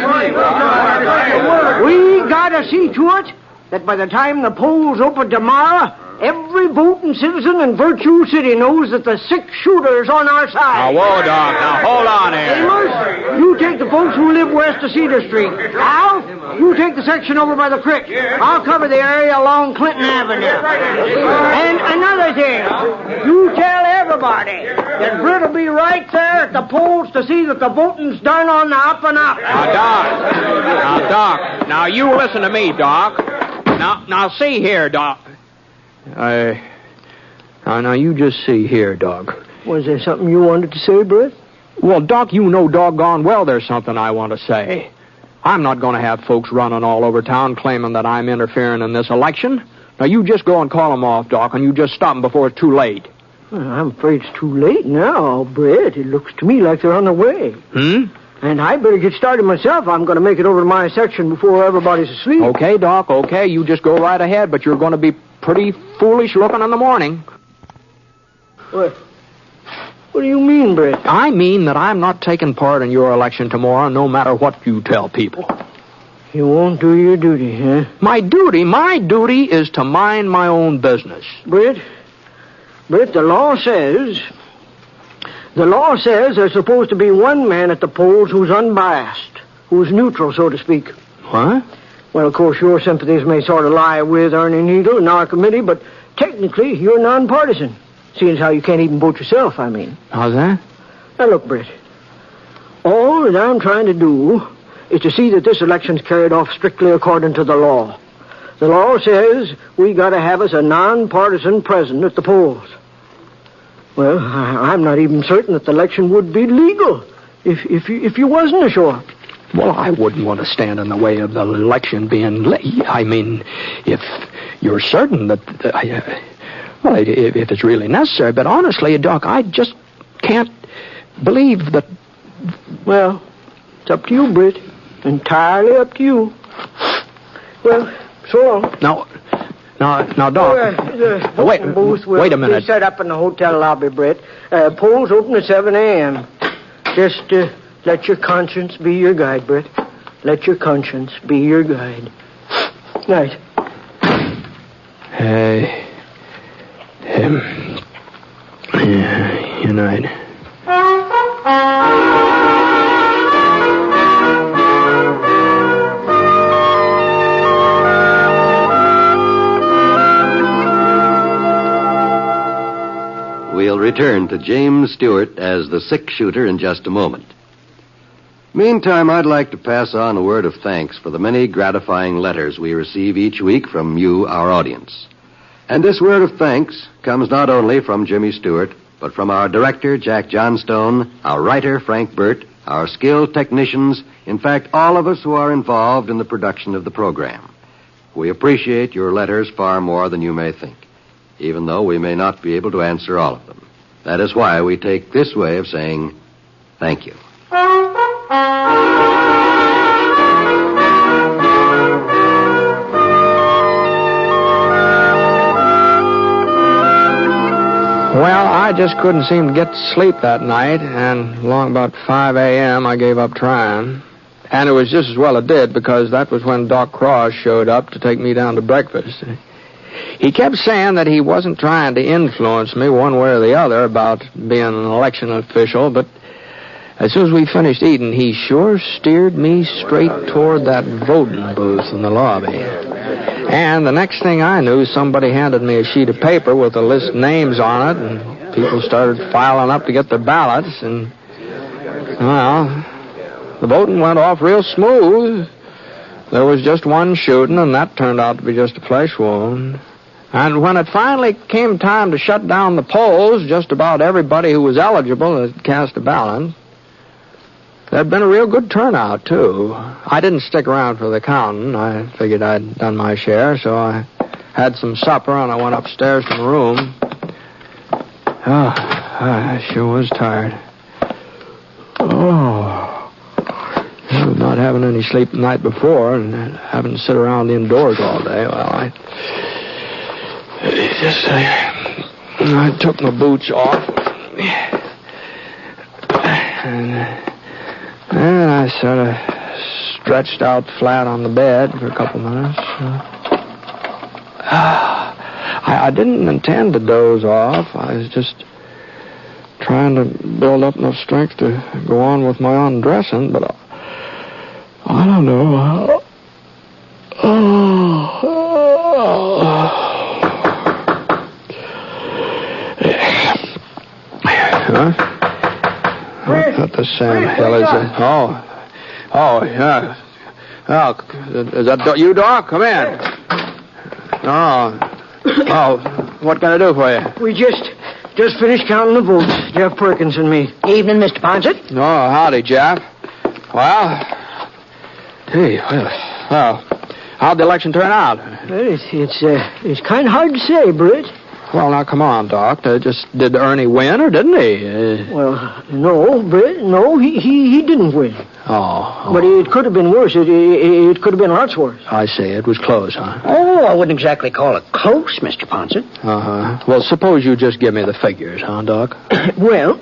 gotta see to it that by the time the polls open tomorrow, every voting citizen in Virtue City knows that the 6-shooter is on our side. Now, whoa, Doc. Now, hold on here. Amos, you take the folks who live west of Cedar Street. Al, you take the section over by the creek. I'll cover the area along Clinton Avenue. And another thing, you tell everybody that Britt will be right there at the polls to see that the voting's done on the up and up. Now, Doc. Now, you listen to me, Doc. Now, see here, Doc. Now, you just see here, Doc. Was there something you wanted to say, Britt? Well, Doc, you know doggone well there's something I want to say. I'm not going to have folks running all over town claiming that I'm interfering in this election. Now, you just go and call them off, Doc, and you just stop them before it's too late. Well, I'm afraid it's too late now, Britt. It looks to me like they're on the way. And I better get started myself. I'm going to make it over to my section before everybody's asleep. Okay, Doc, okay. You just go right ahead, but you're going to be pretty foolish looking in the morning. What do you mean, Britt? I mean that I'm not taking part in your election tomorrow, no matter what you tell people. You won't do your duty, huh? My duty is to mind my own business. Britt, the law says there's supposed to be one man at the polls who's unbiased, who's neutral, so to speak. What? Well, of course, your sympathies may sort of lie with Ernie Needle and our committee, but technically, you're nonpartisan. Seeing as how you can't even vote yourself, I mean. How's that? Now, look, Britt. All that I'm trying to do is to see that this election's carried off strictly according to the law. The law says we got to have us a nonpartisan president at the polls. Well, I'm not even certain that the election would be legal if you wasn't ashore. Well, I wouldn't want to stand in the way of the election being I mean, if you're certain that... if it's really necessary. But honestly, Doc, I just can't believe that... Well, it's up to you, Britt. Entirely up to you. Well, so long. Now, Doc. Wait a minute. Be set up in the hotel lobby, Britt. Polls open at 7 a.m. Just let your conscience be your guide, Britt. Let your conscience be your guide. Night. Good night. We'll return to James Stewart as the 6-shooter in just a moment. Meantime, I'd like to pass on a word of thanks for the many gratifying letters we receive each week from you, our audience. And this word of thanks comes not only from Jimmy Stewart, but from our director, Jack Johnstone, our writer, Frank Burt, our skilled technicians, in fact, all of us who are involved in the production of the program. We appreciate your letters far more than you may think, even though we may not be able to answer all of them. That is why we take this way of saying thank you. Well, I just couldn't seem to get to sleep that night, and along about 5 a.m. I gave up trying. And it was just as well it did, because that was when Doc Cross showed up to take me down to breakfast. He kept saying that he wasn't trying to influence me one way or the other about being an election official, but as soon as we finished eating, he sure steered me straight toward that voting booth in the lobby. And the next thing I knew, somebody handed me a sheet of paper with a list of names on it, and people started filing up to get their ballots, and, well, the voting went off real smooth. There was just one shooting, and that turned out to be just a flesh wound. And when it finally came time to shut down the polls, just about everybody who was eligible had cast a ballot. There'd been a real good turnout, too. I didn't stick around for the counting. I figured I'd done my share, so I had some supper, and I went upstairs to my room. Oh, I sure was tired. Not having any sleep the night before and having to sit around indoors all day. Well, I took my boots off. And I sort of stretched out flat on the bed for a couple minutes. I didn't intend to doze off. I was just trying to build up enough strength to go on with my undressing, but I don't know. Huh? What the Sam hell is it? Oh, yeah. Oh, is that you, Doc? Come in. Oh, what can I do for you? We just finished counting the votes, Jeff Perkins and me. Evening, Mr. Ponset. Oh, howdy, Jeff. Well, well, how'd the election turn out? Well, it's kind of hard to say, Britt. Well, now, come on, Doc. Did Ernie win, or didn't he? Well, no, Britt, no, he didn't win. Oh. But it could have been worse. It could have been lots worse. I see. It was close, huh? Oh, I wouldn't exactly call it close, Mr. Ponset. Uh-huh. Well, suppose you just give me the figures, huh, Doc? Well,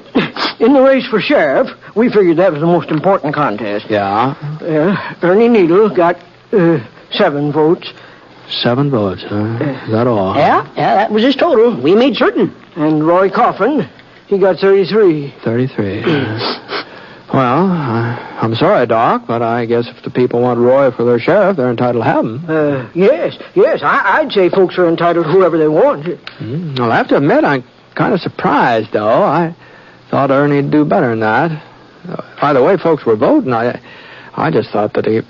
in the race for sheriff, we figured that was the most important contest. Yeah? Ernie Needle got 7 votes. 7 votes, huh? Is that all? Yeah, that was his total. We made certain. And Roy Coffin, he got 33. 33. Well, I'm sorry, Doc, but I guess if the people want Roy for their sheriff, they're entitled to have him. Yes. I'd say folks are entitled to whoever they want. I'll have to admit, I'm kind of surprised, though. I thought Ernie'd do better than that. By the way folks were voting, I just thought that he...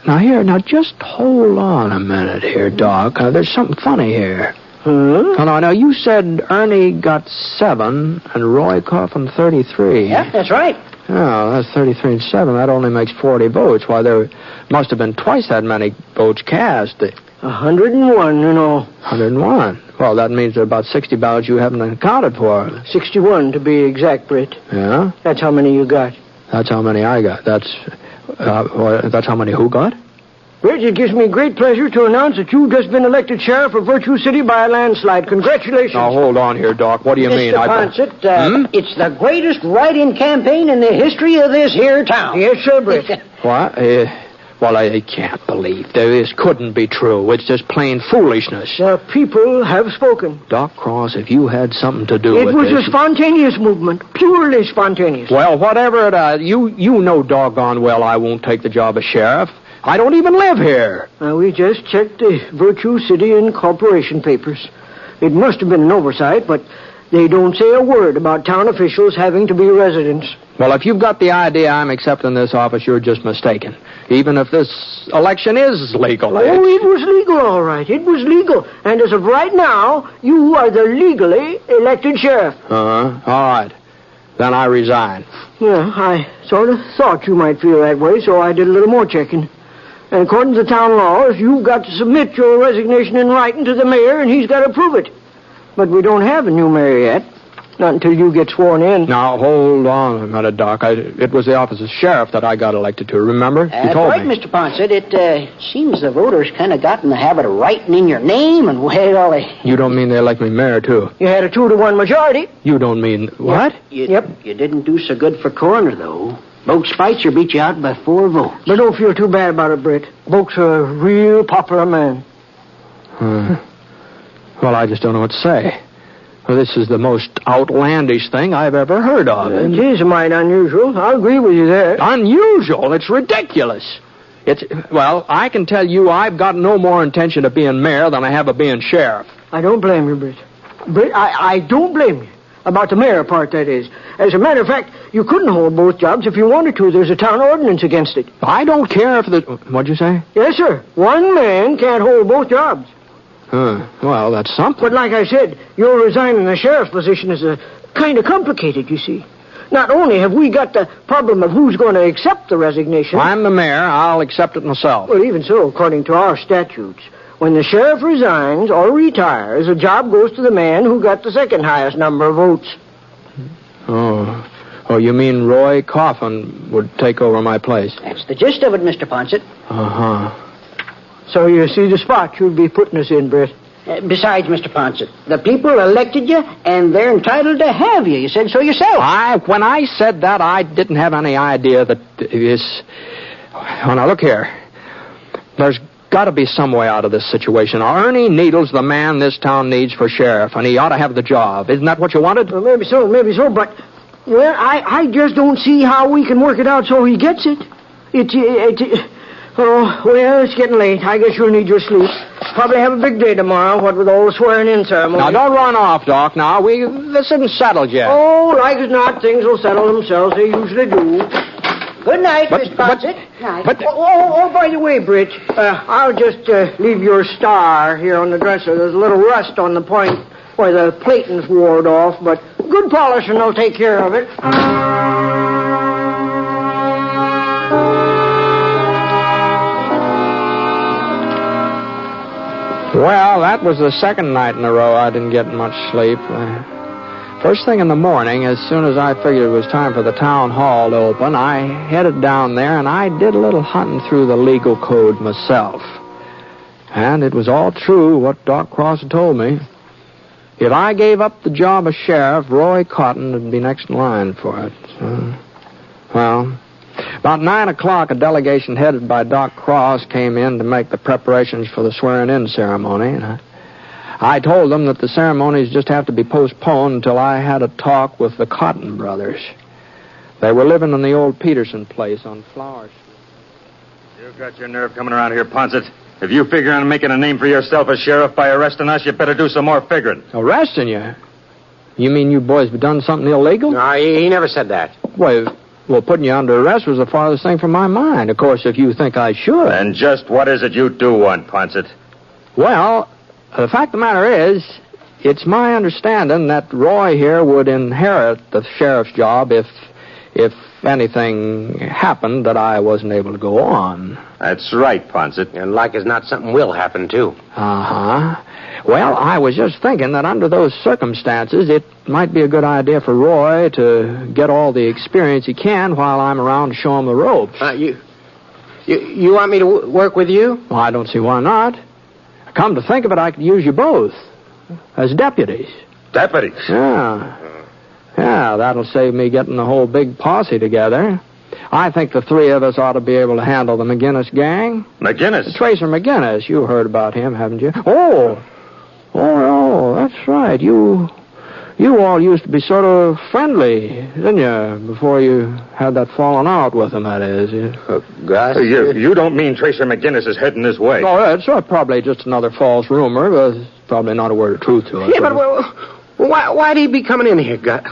Now, just hold on a minute here, Doc. There's something funny here. Huh? Now, you said Ernie got 7 and Roy Coffin 33. Yeah, that's right. Oh, that's 33 and 7. That only makes 40 votes. Why, there must have been twice that many votes cast. 101 in all. 101. Well, that means there are about 60 ballots you haven't accounted for. 61 to be exact, Britt. Yeah? That's how many you got. That's how many I got. That's how many who got? Britt, it gives me great pleasure to announce that you've just been elected sheriff of Virtue City by a landslide. Congratulations. Now, hold on here, Doc. What do you mean? Mr. Ponset, it's the greatest write-in campaign in the history of this here town. Yes, sir, Britt. What? Well, I can't believe this couldn't be true. It's just plain foolishness. The people have spoken. Doc Cross, if you had something to do with it was this... a spontaneous movement, purely spontaneous. Well, whatever it is, you know doggone well I won't take the job of sheriff. I don't even live here. We just checked the Virtue City Incorporation papers. It must have been an oversight, but they don't say a word about town officials having to be residents. Well, if you've got the idea I'm accepting this office, you're just mistaken. Even if this election is legal. Oh, it was legal, all right. It was legal. And as of right now, you are the legally elected sheriff. Uh-huh. All right. Then I resign. Yeah, I sort of thought you might feel that way, so I did a little more checking. And according to the town laws, you've got to submit your resignation in writing to the mayor, and he's got to approve it. But we don't have a new mayor yet. Not until you get sworn in. Now, hold on a minute, Doc. It was the office of sheriff that I got elected to, remember? You told right, me. Mr. Ponset. It seems the voters kind of got in the habit of writing in your name and You don't mean they elect me mayor, too? You had a 2-to-1 majority. You don't mean... What? Yep. You didn't do so good for coroner, though. Boke Spitzer beat you out by 4 votes. But don't feel too bad about it, Britt. Boke's a real popular man. Well, I just don't know what to say. Well, this is the most outlandish thing I've ever heard of. It is mighty unusual. I'll agree with you there. Unusual? It's ridiculous. Well, I can tell you I've got no more intention of being mayor than I have of being sheriff. I don't blame you, Britt. Britt, I don't blame you. About the mayor part, that is. As a matter of fact, you couldn't hold both jobs if you wanted to. There's a town ordinance against it. I don't care if the... What'd you say? Yes, sir. One man can't hold both jobs. Well, that's something. But like I said, your resigning the sheriff's position is kind of complicated, you see. Not only have we got the problem of who's going to accept the resignation... I'm the mayor. I'll accept it myself. Well, even so, according to our statutes, when the sheriff resigns or retires, the job goes to the man who got the second highest number of votes. Oh, you mean Roy Coffin would take over my place? That's the gist of it, Mr. Ponset. Uh-huh. So you see the spot you'd be putting us in, Britt. Besides, Mr. Ponset, the people elected you, and they're entitled to have you. You said so yourself. When I said that, I didn't have any idea that this... Oh, now, look here. There's got to be some way out of this situation. Ernie Needle's the man this town needs for sheriff, and he ought to have the job. Isn't that what you wanted? Well, maybe so, but... Well, I just don't see how we can work it out so he gets it. Oh, well, it's getting late. I guess you'll need your sleep. Probably have a big day tomorrow, what with all the swearing-in ceremony. Now, don't run off, Doc. Now, this isn't settled yet. Oh, like as not, things will settle themselves. They usually do. Good night, Mr. Ponset. Night. By the way, Britt, I'll just leave your star here on the dresser. There's a little rust on the point where the plating's wore off, but good polishing will take care of it. Well, that was the second night in a row I didn't get much sleep. First thing in the morning, as soon as I figured it was time for the town hall to open, I headed down there and I did a little hunting through the legal code myself. And it was all true what Doc Cross had told me. If I gave up the job of sheriff, Roy Cotton would be next in line for it. Well, about 9 o'clock, a delegation headed by Doc Cross came in to make the preparations for the swearing-in ceremony. And I told them that the ceremonies just have to be postponed until I had a talk with the Cotton brothers. They were living in the old Peterson place on Flower Street. You got your nerve coming around here, Ponset. If you figure on making a name for yourself as sheriff by arresting us, you better do some more figuring. Arresting you? You mean you boys have done something illegal? No, he never said that. Well, putting you under arrest was the farthest thing from my mind. Of course, if you think I should. And just what is it you do want, Ponset? Well, the fact of the matter is, it's my understanding that Roy here would inherit the sheriff's job if anything happened that I wasn't able to go on. That's right, Ponset. And like as not, something will happen, too. Uh-huh. Well, I was just thinking that under those circumstances, it might be a good idea for Roy to get all the experience he can while I'm around to show him the ropes. You want me to work with you? Well, I don't see why not. Come to think of it, I could use you both as deputies. Deputies? Yeah. Yeah, that'll save me getting the whole big posse together. I think the three of us ought to be able to handle the McGinnis gang. McGinnis? Tracer McGinnis. You heard about him, haven't you? Oh, that's right. You all used to be sort of friendly, didn't you? Before you had that falling out with him, that is. You don't mean Tracer McGinnis is heading this way? No, it's probably just another false rumor, but there's probably not a word of truth to it. Yeah, but why'd he be coming in here, Gus?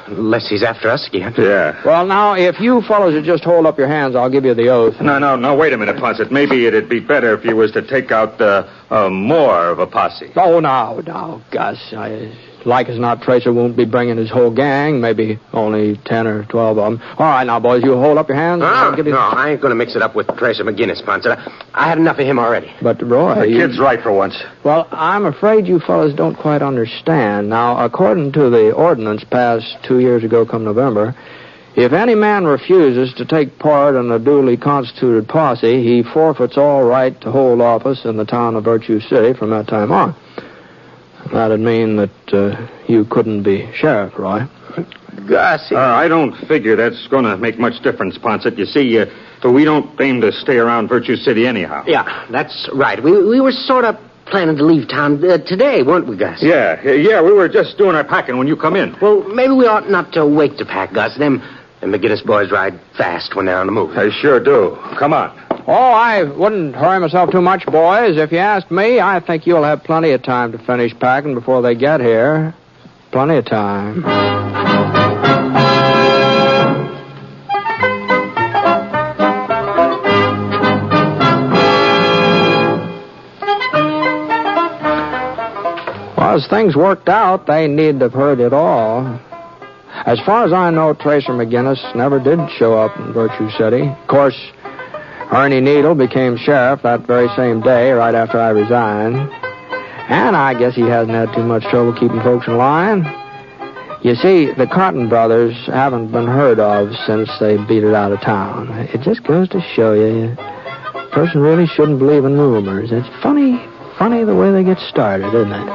Unless he's after us again. Yeah. Well, now, if you fellows would just hold up your hands, I'll give you the oath. No, wait a minute, Ponset. Maybe it'd be better if you was to take out more of a posse. Oh, now, Gus. Like as not, Tracer won't be bringing his whole gang. Maybe only 10 or 12 of them. All right, now, boys, you hold up your hands. No, I ain't going to mix it up with Tracer McGinnis, Ponset. I had enough of him already. But, Roy... The kid's right for once. Well, I'm afraid you fellas don't quite understand. Now, according to the ordinance passed 2 years ago come November, if any man refuses to take part in a duly constituted posse, he forfeits all right to hold office in the town of Virtue City from that time on. That'd mean that you couldn't be sheriff, Roy. Gus, I don't figure that's going to make much difference, Ponset. You see, we don't aim to stay around Virtue City anyhow. Yeah, that's right. We were sort of planning to leave town today, weren't we, Gus? Yeah, we were just doing our packing when you come in. Well, maybe we ought not to wait to pack, Gus. Them McGinnis boys ride fast when they're on the move. They sure do. Come on. Oh, I wouldn't hurry myself too much, boys. If you ask me, I think you'll have plenty of time to finish packing before they get here. Plenty of time. Well, as things worked out, they needn't have heard it all. As far as I know, Tracer McGinnis never did show up in Virtue City. Of course, Ernie Needle became sheriff that very same day, right after I resigned. And I guess he hasn't had too much trouble keeping folks in line. You see, the Cotton brothers haven't been heard of since they beat it out of town. It just goes to show you, a person really shouldn't believe in rumors. It's funny the way they get started, isn't it?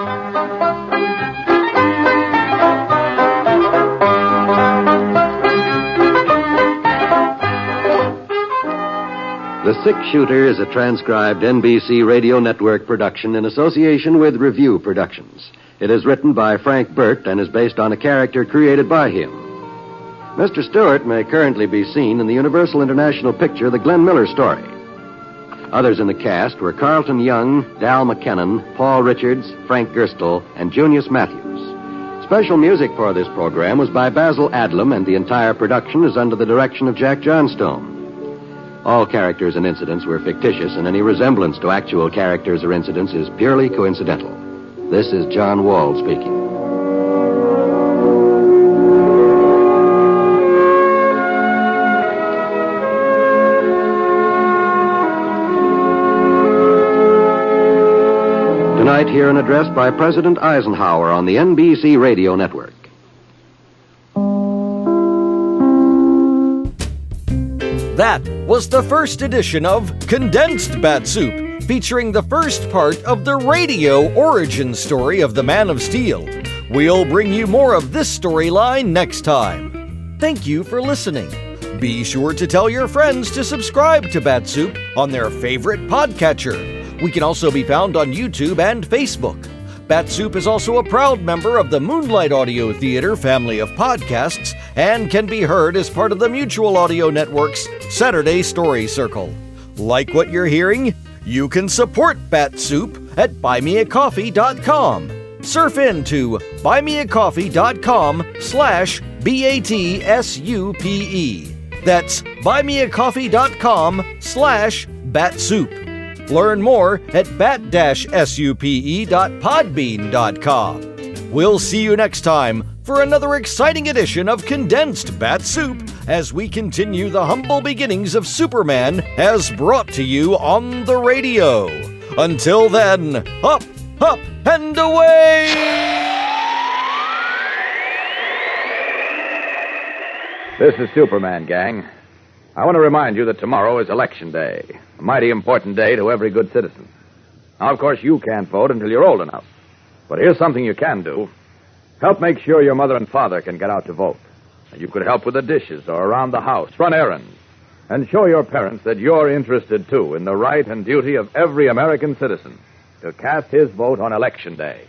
The Six-Shooter is a transcribed NBC Radio Network production in association with Review Productions. It is written by Frank Burt and is based on a character created by him. Mr. Stewart may currently be seen in the Universal International picture The Glenn Miller Story. Others in the cast were Carlton Young, Dal McKennon, Paul Richards, Frank Gerstle, and Junius Matthews. Special music for this program was by Basil Adlam, and the entire production is under the direction of Jack Johnstone. All characters and incidents were fictitious, and any resemblance to actual characters or incidents is purely coincidental. This is John Wall speaking. Tonight, hear an address by President Eisenhower on the NBC Radio Network. That was the first edition of Condensed Bat-Supe, featuring the first part of the radio origin story of the Man of Steel. We'll bring you more of this storyline next time. Thank you for listening. Be sure to tell your friends to subscribe to Bat-Supe on their favorite podcatcher. We can also be found on YouTube and Facebook. Bat-Supe is also a proud member of the Moonlight Audio Theater family of podcasts and can be heard as part of the Mutual Audio Network's Saturday Story Circle. Like what you're hearing? You can support Bat-Supe at buymeacoffee.com. Surf into buymeacoffee.com/BATSUPE. That's buymeacoffee.com/Bat-Supe. Learn more at bat-supe.podbean.com. We'll see you next time for another exciting edition of Condensed Bat-Supe, as we continue the humble beginnings of Superman as brought to you on the radio. Until then, up, up, and away! This is Superman, gang. I want to remind you that tomorrow is Election Day, a mighty important day to every good citizen. Now, of course, you can't vote until you're old enough. But here's something you can do. Help make sure your mother and father can get out to vote. You could help with the dishes or around the house, run errands, and show your parents that you're interested, too, in the right and duty of every American citizen to cast his vote on Election Day.